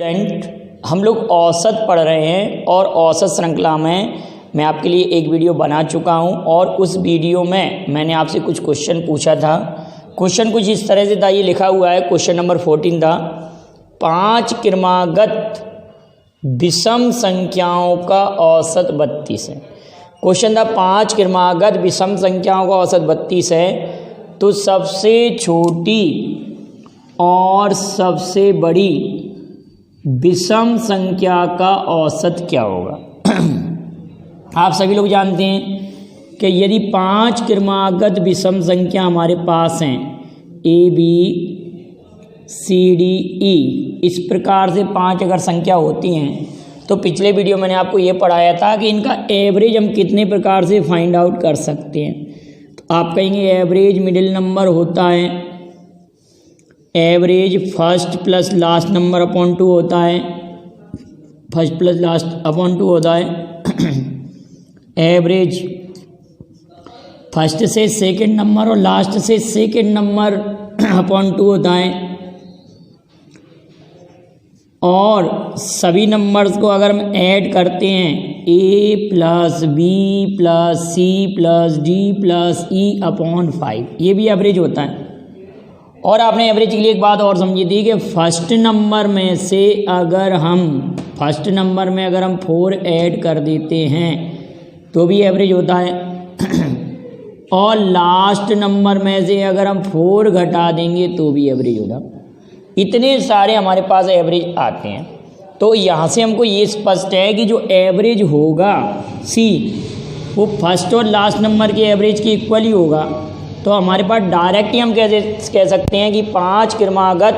Student, हम लोग औसत पढ़ रहे हैं और औसत श्रृंखला में मैं आपके लिए एक वीडियो बना चुका हूं और उस वीडियो में मैंने आपसे कुछ क्वेश्चन पूछा था। क्वेश्चन कुछ इस तरह से था, ये लिखा हुआ है, क्वेश्चन नंबर 14 था, 5 क्रमागत विषम संख्याओं का औसत 32 है। क्वेश्चन था 5 क्रमागत विषम संख्याओं का औसत 32 है, तो सबसे छोटी और सबसे बड़ी विषम संख्या का औसत क्या होगा। आप सभी लोग जानते हैं कि यदि 5 क्रमागत विषम संख्या हमारे पास हैं A B C D E, इस प्रकार से 5 अगर संख्या होती हैं तो पिछले वीडियो मैंने आपको ये पढ़ाया था कि इनका एवरेज हम कितने प्रकार से फाइंड आउट कर सकते हैं। तो आप कहेंगे एवरेज मिडिल नंबर होता है, average first plus last number upon 2 होता है, फर्स्ट प्लस लास्ट अपॉन 2 होता है, एवरेज फर्स्ट से सेकंड नंबर और लास्ट से सेकंड नंबर अपॉन 2 होता है, और सभी नंबर्स को अगर हम ऐड करते हैं A plus B plus C plus D plus E upon 5, ये भी एवरेज होता है। और आपने एवरेज के लिए एक बात और समझी थी कि फर्स्ट नंबर में अगर हम 4 ऐड कर देते हैं तो भी एवरेज होता है, और लास्ट नंबर में से अगर हम 4 घटा देंगे तो भी एवरेज होता है। इतने सारे हमारे पास एवरेज आते हैं, तो यहाँ से हमको ये स्पष्ट है कि जो एवरेज होगा C वो फर्स्ट और लास्ट नंबर के एवरेज के इक्वल ही होगा। तो हमारे पास डायरेक्ट ही हम कह सकते हैं कि 5 क्रमागत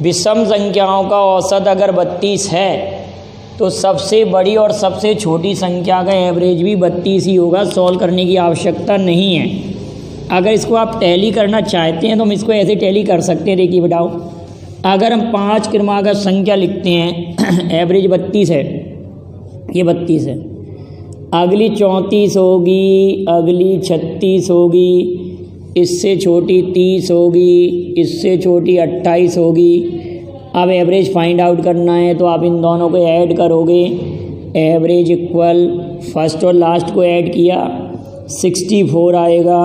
विषम संख्याओं का औसत अगर 32 है तो सबसे बड़ी और सबसे छोटी संख्या का एवरेज भी 32 ही होगा। सॉल्व करने की आवश्यकता नहीं है। अगर इसको आप टैली करना चाहते हैं तो हम इसको ऐसे टैली कर सकते हैं। देखिए बेटाओ, अगर हम 5 क्रमागत संख्या लिखते हैं, एवरेज 32 है, ये 32 है, अगली 34 होगी, अगली 36 होगी, इससे छोटी 30 होगी, इससे छोटी 28 होगी। अब एवरेज फाइंड आउट करना है तो आप इन दोनों को ऐड करोगे, एवरेज इक्वल फर्स्ट और लास्ट को ऐड किया 64 आएगा,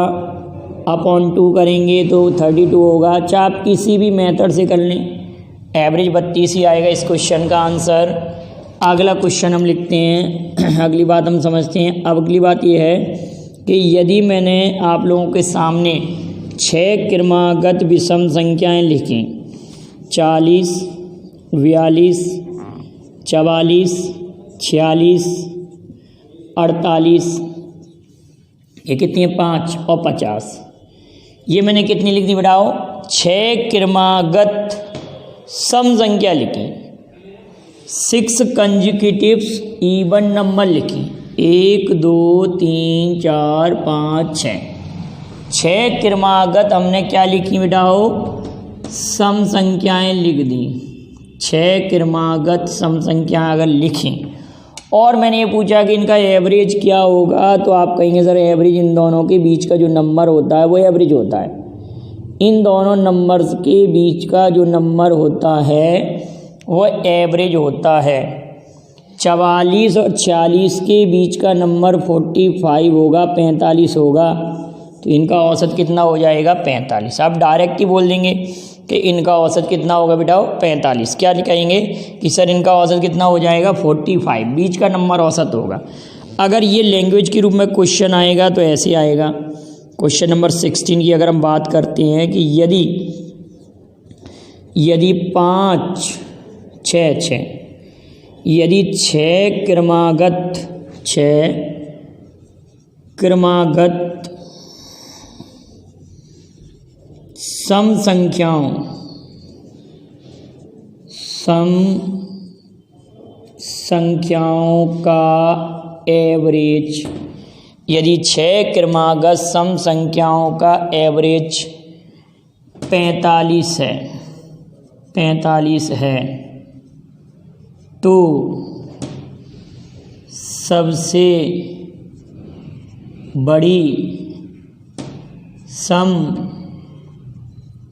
अपॉन 2 करेंगे तो 32 होगा। चाहे आप किसी भी मेथड से कर लें, एवरेज 32 ही आएगा इस क्वेश्चन का आंसर। अगला क्वेश्चन हम लिखते हैं, अगली बात हम समझते हैं। अब अगली बात यह है कि यदि मैंने आप लोगों के सामने 6 क्रमागत विषम संख्याएं लिखी, 40, 42, 44, 46, 48, ये कितनी है 5 और 50, ये मैंने कितनी लिख दी बेटाओ, 6 क्रमागत सम संख्या लिखी, 6 कंजिक्यूटिव्स इवन नंबर लिखी, 1 2 3 4 5 6 क्रमागत हमने क्या लिखी बेटाओ, सम संख्याएं लिख दी। 6 क्रमागत सम संख्या अगर लिखें और मैंने ये पूछा कि इनका एवरेज क्या होगा, तो आप कहेंगे सर एवरेज इन दोनों के बीच का जो नंबर होता है वो एवरेज होता है। इन दोनों नंबर्स के बीच का जो नंबर होता है वो एवरेज होता है। 44 और 46 के बीच का नंबर 45 होगा, 45 होगा, तो इनका औसत कितना हो जाएगा 45। आप डायरेक्ट ही बोल देंगे कि इनका औसत कितना होगा बेटाओ 45। क्या कहेंगे कि सर इनका औसत कितना हो जाएगा 45, बीच का नंबर औसत होगा। अगर ये लैंग्वेज के रूप में क्वेश्चन आएगा तो ऐसे आएगा। क्वेश्चन नंबर 16 की अगर हम बात करते हैं कि यदि 5 6 यदि 6 क्रमागत सम संख्याओं का एवरेज, यदि 6 क्रमागत सम संख्याओं का एवरेज 45 है तो सबसे बड़ी सम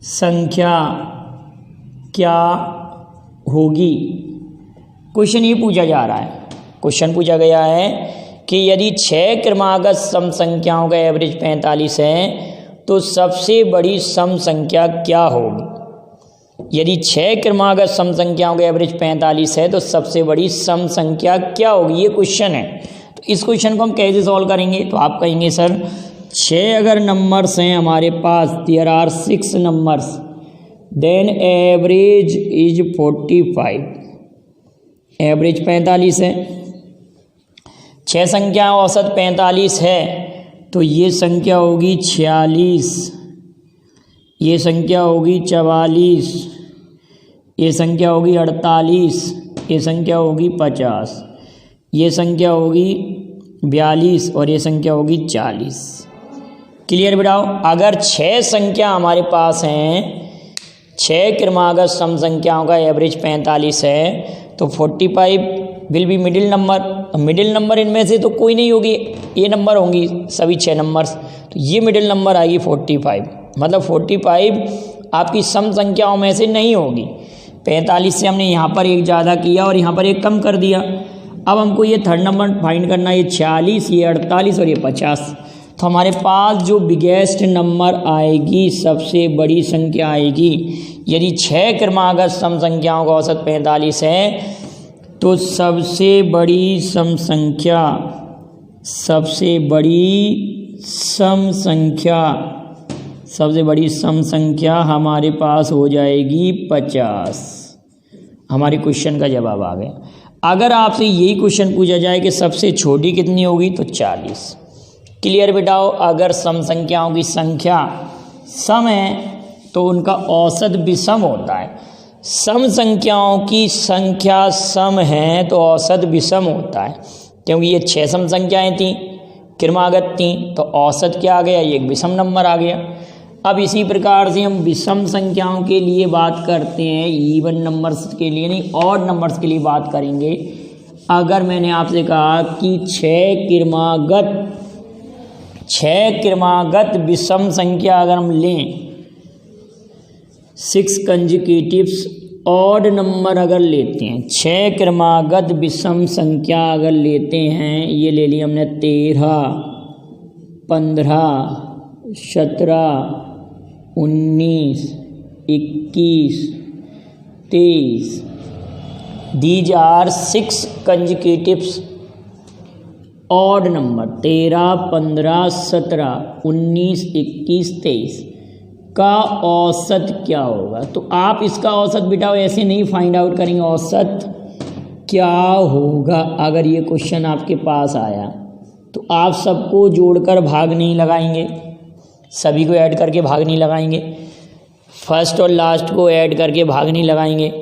संख्या क्या होगी। क्वेश्चन ये पूछा जा रहा है, क्वेश्चन पूछा गया है कि यदि 6 क्रमागत सम संख्याओं का एवरेज 45 है तो सबसे बड़ी सम संख्या क्या होगी। यदि 6 क्रमागत सम संख्याओं का एवरेज 45 है तो सबसे बड़ी सम संख्या क्या होगी, ये क्वेश्चन है। तो इस क्वेश्चन को हम कैसे सॉल्व करेंगे, तो आप कहेंगे सर 6 अगर नंबर्स हैं हमारे पास, there are 6 numbers, then average is 45, average 45 है। 6 संख्या औसत 45 है तो ये संख्या होगी 46, ये संख्या होगी 44, ये संख्या होगी 48, ये संख्या होगी 50, ये संख्या होगी 42 और ये संख्या होगी 40। क्लियर बताओ। अगर 6 संख्या हमारे पास हैं, 6 क्रमागत सम संख्याओं का एवरेज 45 है तो 45 will be middle number. Middle number इनमें से तो कोई नहीं होगी, ये नंबर होंगी सभी 6 नंबर्स, तो ये मिडिल नंबर आएगी 45। मतलब 45 आपकी सम संख्याओं में से नहीं होगी। 45 से हमने यहाँ पर एक ज़्यादा किया और यहाँ पर एक कम कर दिया। अब हमको ये थर्ड नंबर फाइंड करना है, ये 46, ये 48 और ये 50। तो हमारे पास जो बिगेस्ट नंबर आएगी, सबसे बड़ी संख्या आएगी, यदि 6 क्रमागत सम संख्याओं का औसत 45 है तो सबसे बड़ी सम संख्या, सबसे बड़ी सम संख्या, सबसे बड़ी सम संख्या हमारे पास हो जाएगी 50। हमारे क्वेश्चन का जवाब आ गया। अगर आपसे यही क्वेश्चन पूछा जाए कि सबसे छोटी कितनी होगी तो 40। क्लियर बेटाओ। अगर सम संख्याओं की संख्या सम है तो उनका औसत भी सम होता है। सम संख्याओं की संख्या सम है तो औसत भी सम होता है, क्योंकि ये 6 सम संख्याएं थी, क्रमागत थी, तो औसत क्या आ गया, ये एक विषम नंबर आ गया। अब इसी प्रकार से हम विषम संख्याओं के लिए बात करते हैं, इवन नंबर्स के लिए नहीं, ऑड नंबर्स के लिए बात करेंगे। अगर मैंने आपसे कहा कि 6 क्रमागत विषम संख्या अगर हम लें, 6 कंजिक्यूटिव्स ऑड नंबर अगर लेते हैं, 6 क्रमागत विषम संख्या अगर लेते हैं, ये ले ली हमने 13, 15, 17, 19, 21, 23, दीज आर 6 कंजिक्यूटिव्स ऑड नंबर, 13, 15, 17, 19, 21, 23 का औसत क्या होगा। तो आप इसका औसत बिटाओ ऐसे नहीं फाइंड आउट करेंगे, औसत क्या होगा। अगर ये क्वेश्चन आपके पास आया तो आप सबको जोड़कर भाग नहीं लगाएंगे, सभी को ऐड करके भाग नहीं लगाएंगे, फर्स्ट और लास्ट को ऐड करके भाग नहीं लगाएंगे।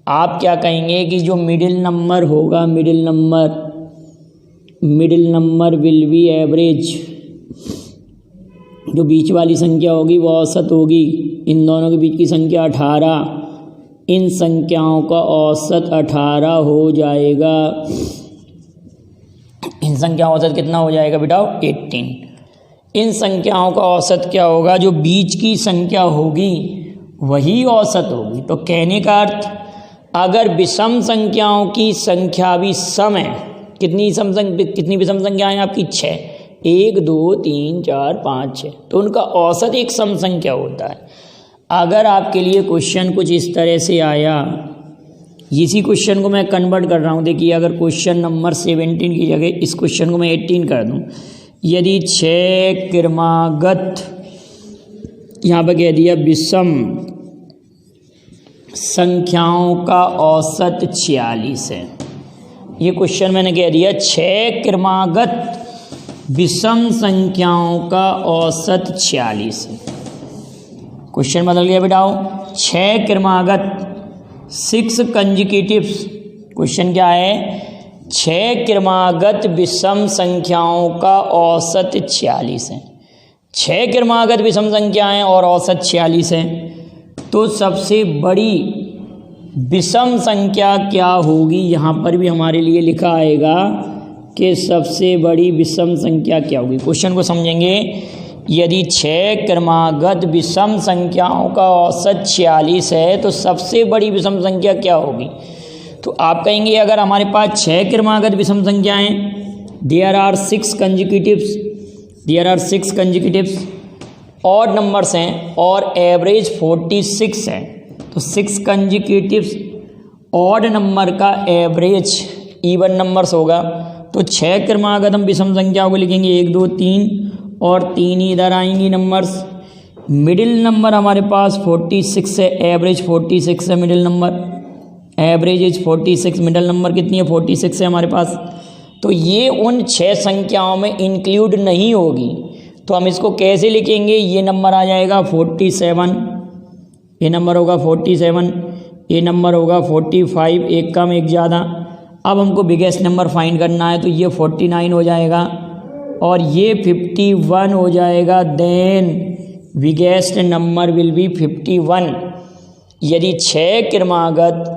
आप क्या कहेंगे कि जो मिडिल नंबर होगा, middle number will B average, जो बीच वाली संख्या होगी वो औसत होगी। इन दोनों के बीच की संख्या 18, इन संख्याओं का औसत 18 हो जाएगा। इन संख्याओं का औसत कितना हो जाएगा बेटाओ, 18। इन संख्याओं का औसत क्या होगा, जो बीच की संख्या होगी वही औसत होगी। तो कहने का अर्थ, अगर विषम संख्याओं की संख्या भी सम है, कितनी विषम संख्याएं आपकी 6, 1, 2, 3, 4, 5, 6, तो उनका औसत एक सम संख्या होता है। अगर आपके लिए क्वेश्चन कुछ इस तरह से आया, इसी क्वेश्चन को मैं कन्वर्ट कर रहा हूँ। देखिए, अगर क्वेश्चन नंबर 17 की जगह इस क्वेश्चन को मैं 18 कर दूँ, यदि 6 क्रमागत, यहाँ पर कह दिया विषम संख्याओं का औसत 46 है। ये क्वेश्चन मैंने कह दिया 6 क्रमागत विषम संख्याओं का औसत 46 है। क्वेश्चन बदल गया बेटाओ। 6 क्रमागत, 6 कंजिक्यूटिव्स, क्वेश्चन क्या है, 6 क्रमागत विषम संख्याओं का औसत 46 है। 6 क्रमागत विषम संख्याएं और औसत 46 है, तो सबसे बड़ी विषम संख्या क्या होगी। यहाँ पर भी हमारे लिए लिखा आएगा कि सबसे बड़ी विषम संख्या क्या होगी। क्वेश्चन को समझेंगे। यदि 6 क्रमागत विषम संख्याओं का औसत 46 है तो सबसे बड़ी विषम संख्या क्या होगी। तो आप कहेंगे अगर हमारे पास 6 क्रमागत विषम संख्याएं, देयर आर 6 कंजिक्यूटिव्स ऑड नंबर्स हैं और एवरेज 46 है, तो 6 कंजिक्यूटिव्स ऑड नंबर का एवरेज इवन नंबर्स होगा। तो 6 क्रमागत हम विषम संख्याओं को लिखेंगे 1 2 3 और 3 इधर आएंगी नंबर्स। मिडिल नंबर हमारे पास 46 है, एवरेज 46 है, middle number average is 46, middle number कितनी है 46 है हमारे पास। तो ये उन 6 संख्याओं में इंक्लूड नहीं होगी, तो हम इसको कैसे लिखेंगे, ये नंबर आ जाएगा 47, ये नंबर होगा 47, ये नंबर होगा 45, एक कम एक ज़्यादा। अब हमको बिगेस्ट नंबर फाइंड करना है, तो ये 49 हो जाएगा और ये 51 हो जाएगा। Then biggest number will be 51। यदि 6 क्रमागत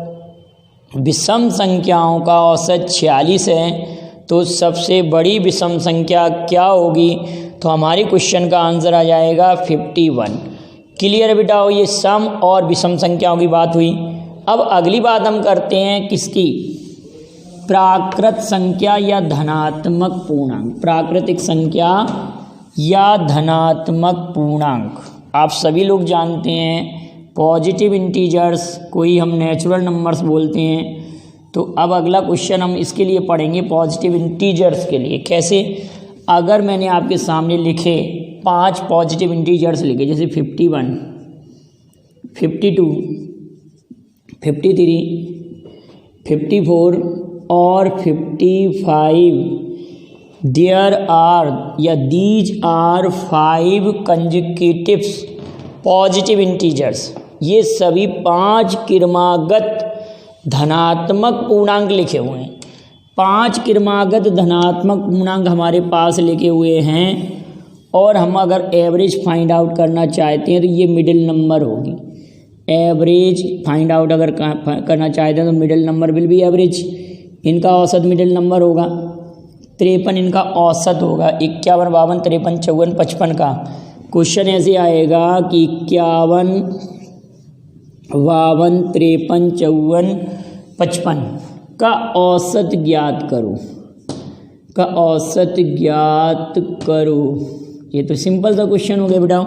विषम संख्याओं का औसत 46 है तो सबसे बड़ी विषम संख्या क्या होगी, तो हमारे क्वेश्चन का आंसर आ जाएगा 51। क्लियर है बेटा, ये सम और विषम संख्याओं की बात हुई। अब अगली बात हम करते हैं किसकी, प्राकृत संख्या या धनात्मक पूर्णांक। प्राकृतिक संख्या या धनात्मक पूर्णांक आप सभी लोग जानते हैं, पॉजिटिव इंटीजर्स कोई हम नेचुरल नंबर्स बोलते हैं। तो अब अगला क्वेश्चन हम इसके लिए पढ़ेंगे पॉजिटिव इंटीजर्स के लिए। कैसे, अगर मैंने आपके सामने लिखे 5 पॉजिटिव इंटीजर्स लिखे, जैसे 51, 52, 53, 54 और 55, देयर आर या दीज आर 5 कंजिक्यूटिव्स पॉजिटिव इंटीजर्स। ये सभी 5 क्रमागत धनात्मक पूर्णांक लिखे हुए हैं। 5 क्रमागत धनात्मक पूर्णांक हमारे पास लिखे हुए हैं और हम अगर एवरेज फाइंड आउट करना चाहते हैं तो ये मिडिल नंबर होगी। एवरेज फाइंड आउट अगर करना चाहते हैं तो middle number will B average, इनका औसत मिडिल नंबर होगा। 53 इनका औसत होगा। 51, 52, 53, 54, 55 का क्वेश्चन ऐसे आएगा कि 51, 52, 53, 54, 55 का औसत ज्ञात करो। ये तो सिंपल सा क्वेश्चन हो गया बेटा।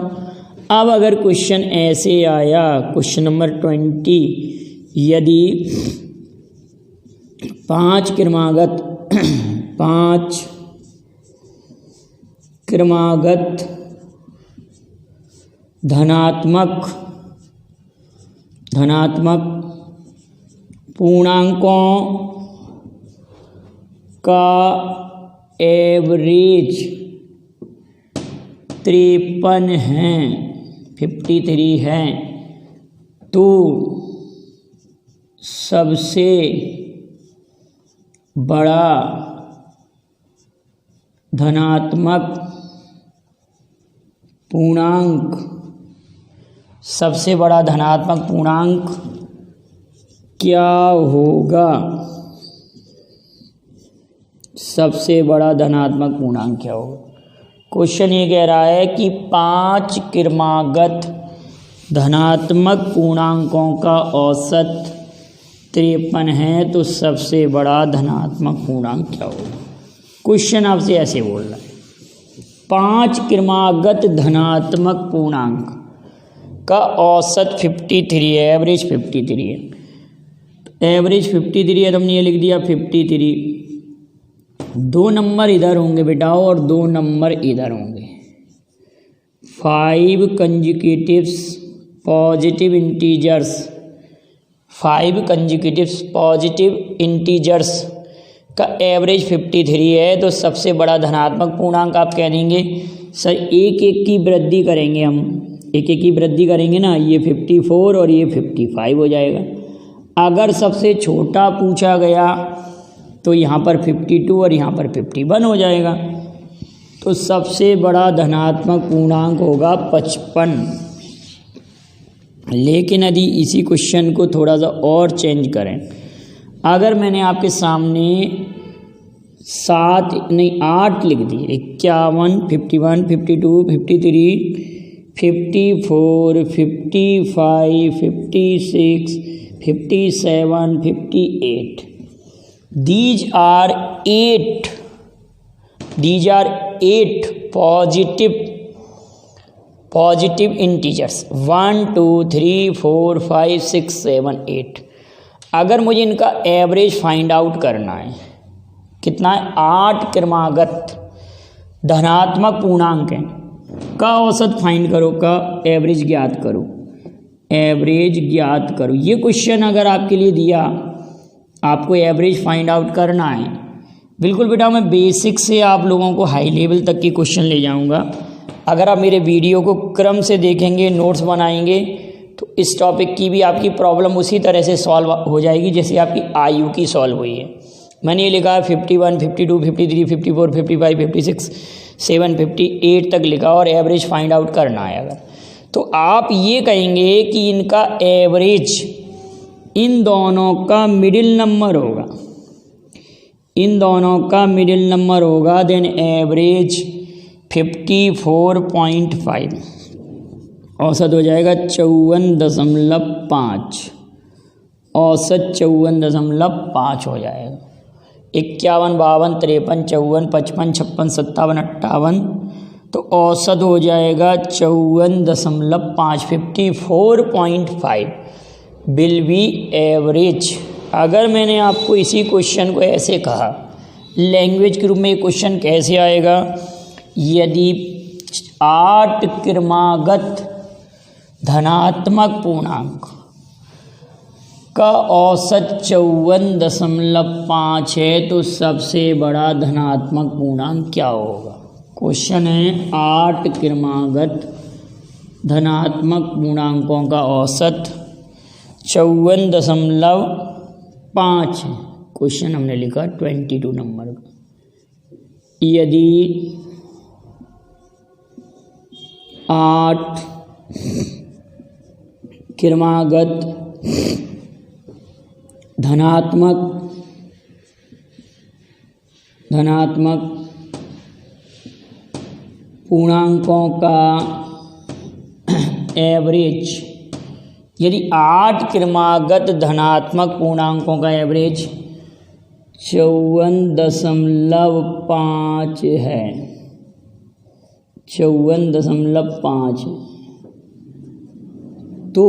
अब अगर क्वेश्चन ऐसे आया, क्वेश्चन नंबर 20, यदि 5 क्रमागत धनात्मक पूर्णांकों का एवरेज 53 है, 53 है, तो सबसे बड़ा धनात्मक पूर्णांक क्या होगा? सबसे बड़ा धनात्मक पूर्णांक क्या होगा? क्वेश्चन ये कह रहा है कि 5 क्रमागत धनात्मक पूर्णांकों का औसत 53 है, तो सबसे बड़ा धनात्मक पूर्णांक क्या होगा? क्वेश्चन आपसे ऐसे बोल रहा है, 5 क्रमागत धनात्मक पूर्णांक का औसत 53 है, एवरेज 53 है। एवरेज 53 है तो हमने ये लिख दिया 53। 2 नंबर इधर होंगे बेटा और 2 नंबर इधर होंगे। 5 कंजिक्यूटिव्स पॉजिटिव इंटीजर्स, 5 कंजिक्यूटिव्स पॉजिटिव इंटीजर्स का एवरेज 53 है, तो सबसे बड़ा धनात्मक पूर्णांक आप कह देंगे सर एक एक की वृद्धि करेंगे, हम एक एक की वृद्धि करेंगे ना, ये 54 और ये 55 हो जाएगा। अगर सबसे छोटा पूछा गया तो यहाँ पर 52 और यहाँ पर 51 हो जाएगा। तो सबसे बड़ा धनात्मक पूर्णांक होगा 55। लेकिन यदि इसी क्वेश्चन को थोड़ा सा और चेंज करें, अगर मैंने आपके सामने 8 लिख दिए, 51, 51, 52, 53, 54, 55, 56, 57, 58. These are eight positive integers 1 2 3 4 5 6 7 8. अगर मुझे इनका एवरेज फाइंड आउट करना है, कितना है, 8 क्रमागत धनात्मक पूर्णांक हैं, का औसत फाइंड करो, का एवरेज ज्ञात करो, एवरेज ज्ञात करो। ये क्वेश्चन अगर आपके लिए दिया, आपको एवरेज फाइंड आउट करना है, बिल्कुल बेटा मैं बेसिक से आप लोगों को हाई लेवल तक के क्वेश्चन ले जाऊंगा। अगर आप मेरे वीडियो को क्रम से देखेंगे, नोट्स बनाएंगे, तो इस टॉपिक की भी आपकी प्रॉब्लम उसी तरह से सॉल्व हो जाएगी जैसे आपकी आयु की सॉल्व हुई है। मैंने ये लिखा है 51, 52, 53, 54, 55, 56, 7, 58 तक लिखा और एवरेज फाइंड आउट करना है। अगर तो आप ये कहेंगे कि इनका एवरेज इन दोनों का मिडिल नंबर होगा, इन दोनों का मिडिल नंबर होगा, देन एवरेज 54.5, औसत हो जाएगा 54.5, औसत 54.5 हो जाएगा। 51, 52, 53, 54, 55, 56, 57, 58, तो औसत हो जाएगा 54.5, 54.5 विल बी एवरेज। अगर मैंने आपको इसी क्वेश्चन को ऐसे कहा, लैंग्वेज के रूप में ये क्वेश्चन कैसे आएगा, यदि 8 क्रमागत धनात्मक पूर्णांक का औसत 54.5 है तो सबसे बड़ा धनात्मक पूर्णांक क्या होगा। क्वेश्चन है 8 क्रमागत धनात्मक पूर्णांकों का औसत 54.5 है। क्वेश्चन हमने लिखा 22 नंबर का। यदि 8 क्रमागत धनात्मक पूर्णांकों का एवरेज, यदि 8 क्रमागत धनात्मक पूर्णांकों का एवरेज 54.5 है, 54.5, तो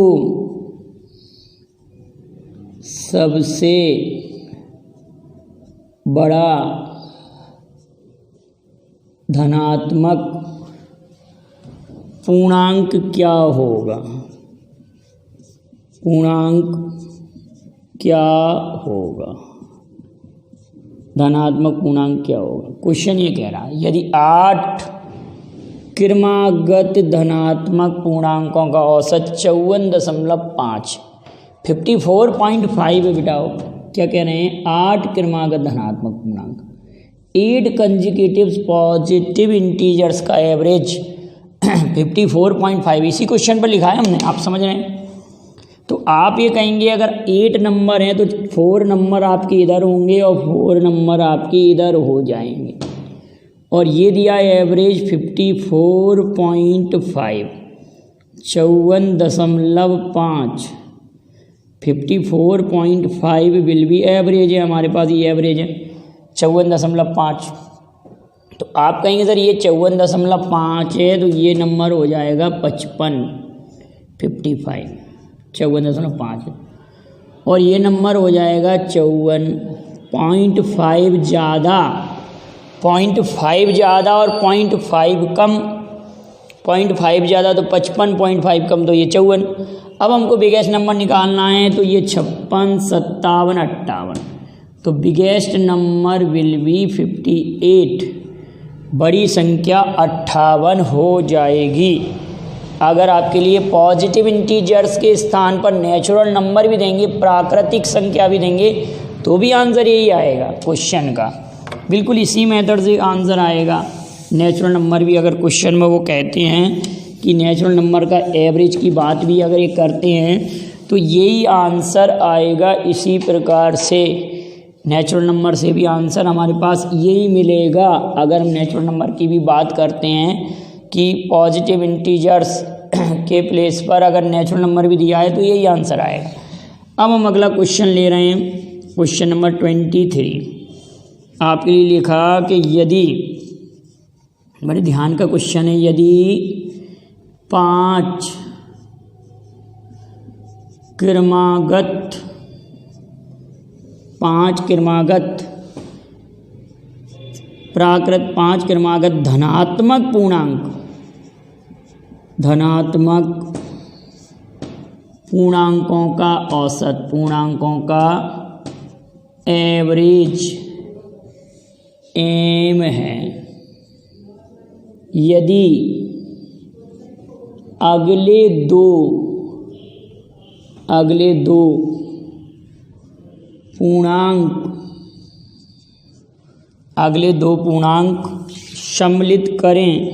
सबसे बड़ा धनात्मक पूर्णांक क्या होगा, पूर्णांक क्या होगा, धनात्मक पूर्णांक क्या होगा। क्वेश्चन ये कह रहा है यदि 8 क्रमागत धनात्मक पूर्णांकों का औसत 54.5, 54.5 बिटाओ, क्या कह रहे हैं, 8 क्रमागत धनात्मक पूर्णांक, 8 कंजिक्यूटिव पॉजिटिव इंटीजर्स का एवरेज 54.5, इसी क्वेश्चन पर लिखा है हमने, आप समझ रहे हैं। तो आप ये कहेंगे अगर 8 नंबर हैं तो 4 नंबर आपके इधर होंगे और 4 नंबर आपके इधर हो जाएंगे, और ये दिया है एवरेज 54.5, 54.5, 54.5 विल बी एवरेज है, हमारे पास ये एवरेज है 54.5। तो आप कहेंगे सर ये 54.5 है तो ये नंबर हो जाएगा 55, 55, 54.5, और ये नंबर हो जाएगा 54.5 ज़्यादा, 0.5 ज़्यादा और 0.5 कम, 0.5 ज़्यादा तो 55.5 कम, तो ये 54। अब हमको बिगेस्ट नंबर निकालना है तो ये 56, 57, 58, तो बिगेस्ट नंबर विल बी 58, बड़ी संख्या 58 हो जाएगी। अगर आपके लिए पॉजिटिव इंटीजर्स के स्थान पर नेचुरल नंबर भी देंगे, प्राकृतिक संख्या भी देंगे, तो भी आंसर यही आएगा क्वेश्चन का, बिल्कुल इसी मेथड से आंसर आएगा। नेचुरल नंबर भी अगर क्वेश्चन में वो कहते हैं कि नेचुरल नंबर का एवरेज की बात भी अगर ये करते हैं तो यही आंसर आएगा। इसी प्रकार से नेचुरल नंबर से भी आंसर हमारे पास यही मिलेगा। अगर हम नेचुरल नंबर की भी बात करते हैं कि पॉजिटिव इंटीजर्स के प्लेस पर अगर नेचुरल नंबर भी दिया है तो यही आंसर आएगा। अब हम अगला क्वेश्चन ले रहे हैं, क्वेश्चन नंबर 23। आपके लिए लिखा कि यदि, बड़े ध्यान का क्वेश्चन है, यदि 5 क्रमागत प्राकृत 5 क्रमागत धनात्मक पूर्णांकों का औसत, पूर्णांकों का एवरेज एम है, यदि अगले दो पूर्णांक सम्मिलित करें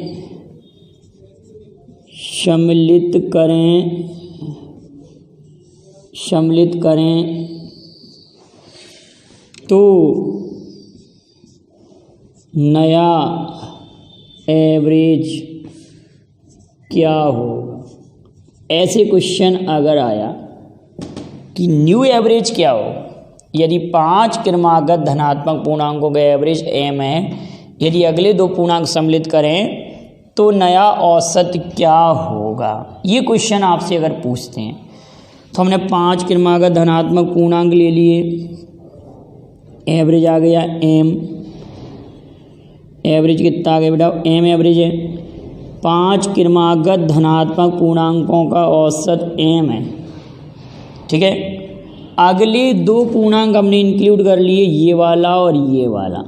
तो नया एवरेज क्या होगा। ऐसे क्वेश्चन अगर आया कि न्यू एवरेज क्या हो, यदि 5 क्रमागत धनात्मक पूर्णांकों का एवरेज एम है, यदि अगले 2 पूर्णांक सम्मिलित करें तो नया औसत क्या होगा। ये क्वेश्चन आपसे अगर पूछते हैं तो हमने 5 क्रमागत धनात्मक पूर्णांक ले लिए, एवरेज आ गया एम, एवरेज कितना आ गया बेटा, एम एवरेज है। 5 क्रमागत धनात्मक पूर्णांकों का औसत एम है, ठीक है। अगले 2 पूर्णांक हमने इंक्लूड कर लिए, ये वाला और ये वाला,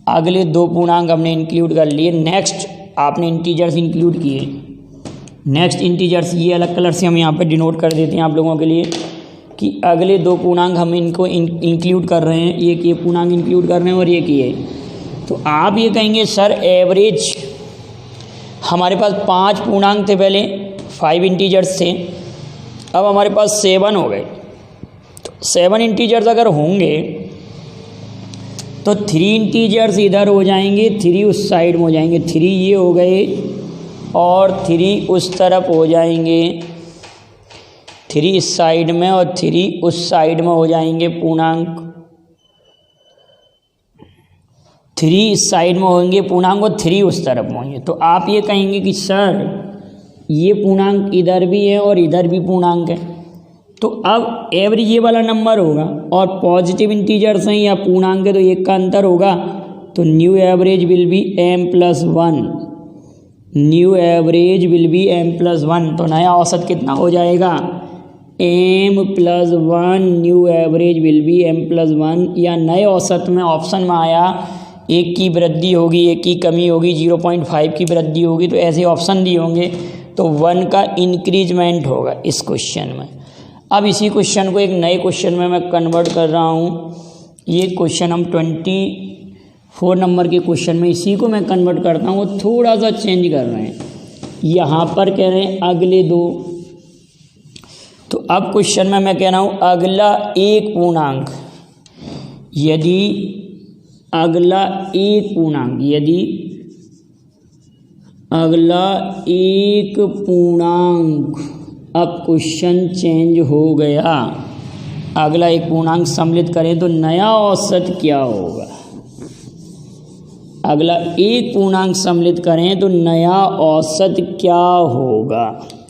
अगले 2 पूर्णांक हमने इंक्लूड कर लिए। नेक्स्ट आपने इंटीजर्स इंक्लूड किए, नेक्स्ट इंटीजर्स ये अलग कलर से हम यहाँ पे डिनोट कर देते हैं आप लोगों के लिए कि अगले 2 पूर्णांक हम इनको इंक्लूड कर रहे हैं, एक ये पूर्णांक इंक्लूड कर रहे हैं और एक ये। तो आप ये कहेंगे सर एवरेज, हमारे पास 5 पूर्णांक थे पहले, 5 इंटीजर्स थे, अब हमारे पास 7 हो गए। तो 7 इंटीजर्स अगर होंगे तो 3 इंटीजर्स इधर हो जाएंगे, 3 उस साइड में हो जाएंगे, 3 ये हो गए और 3 उस तरफ हो जाएंगे, 3 इस साइड में और 3 उस साइड में हो जाएंगे पूर्णांक, 3 इस साइड में होंगे पूर्णांक और 3 उस तरफ में होंगे। तो आप ये कहेंगे कि सर ये पूर्णांक इधर भी है और इधर भी पूर्णांक है, तो अब एवरेज ये वाला नंबर होगा और पॉजिटिव इंटीजर्स हैं या पूर्णांक है तो एक का अंतर होगा, तो new average will be m+1, new average will be m+1। तो नया औसत कितना हो जाएगा, m+1, new average will be m+1। या नए औसत में ऑप्शन में आया 1 की वृद्धि होगी, 1 की कमी होगी, 0.5 की वृद्धि होगी, तो ऐसे ऑप्शन दिए होंगे तो 1 का इंक्रीजमेंट होगा इस क्वेश्चन में। अब इसी क्वेश्चन को एक नए क्वेश्चन में मैं कन्वर्ट कर रहा हूँ। ये क्वेश्चन हम 24 नंबर के क्वेश्चन में इसी को मैं कन्वर्ट करता हूँ, थोड़ा सा चेंज कर रहे हैं। यहाँ पर कह रहे हैं अगले 2, तो अब क्वेश्चन में मैं कह रहा हूँ अगला एक पूर्णांक, यदि अगला एक पूर्णांक, अब क्वेश्चन चेंज हो गया, अगला एक पूर्णांक सम्मिलित करें तो नया औसत क्या होगा। अगला एक पूर्णांक सम्मिलित करें तो नया औसत क्या होगा,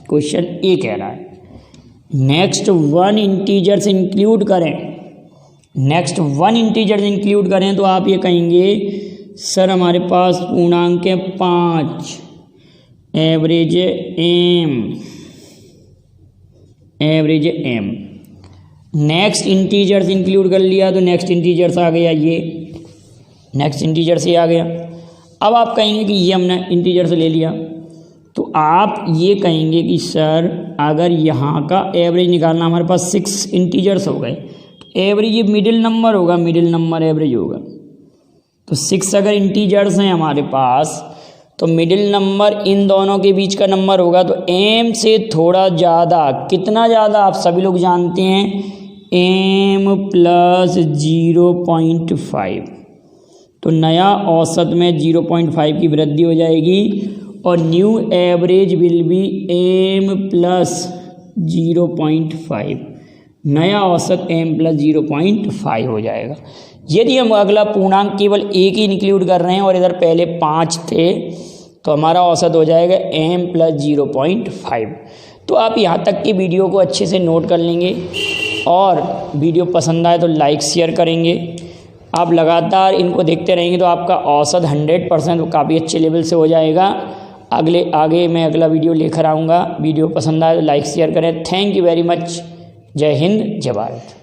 क्वेश्चन ये कह रहा है। नेक्स्ट 1 इंटीजर्स इंक्लूड करें, तो आप ये कहेंगे सर हमारे पास पूर्णांक है 5, average M. Next integers include कर लिया तो नेक्स्ट इंटीजर्स आ गया, ये नेक्स्ट इंटीजर से आ गया। अब आप कहेंगे कि ये हमने इंटीजर से ले लिया, तो आप ये कहेंगे कि सर अगर यहाँ का एवरेज निकालना, हमारे पास 6 इंटीजर्स हो गए, तो एवरेज ये मिडिल नंबर होगा, मिडिल नंबर एवरेज होगा। तो 6 अगर इंटीजर्स हैं हमारे पास तो मिडिल नंबर इन दोनों के बीच का नंबर होगा, तो m से थोड़ा ज़्यादा, कितना ज़्यादा आप सभी लोग जानते हैं, m+0.5। तो नया औसत में 0.5 की वृद्धि हो जाएगी और new average will be m+0.5, नया औसत m प्लस 0.5 हो जाएगा। यदि हम अगला पूर्णांक केवल एक ही इंक्लूड कर रहे हैं और इधर पहले 5 थे तो हमारा औसत हो जाएगा m प्लस 0.5। तो आप यहाँ तक की वीडियो को अच्छे से नोट कर लेंगे और वीडियो पसंद आए तो लाइक शेयर करेंगे। आप लगातार इनको देखते रहेंगे तो आपका औसत 100% काफ़ी अच्छे लेवल से हो जाएगा। आगे मैं अगला वीडियो लेकर आऊँगा। वीडियो पसंद आए तो लाइक शेयर करें। Thank you very much. जय हिंद, जय भारत।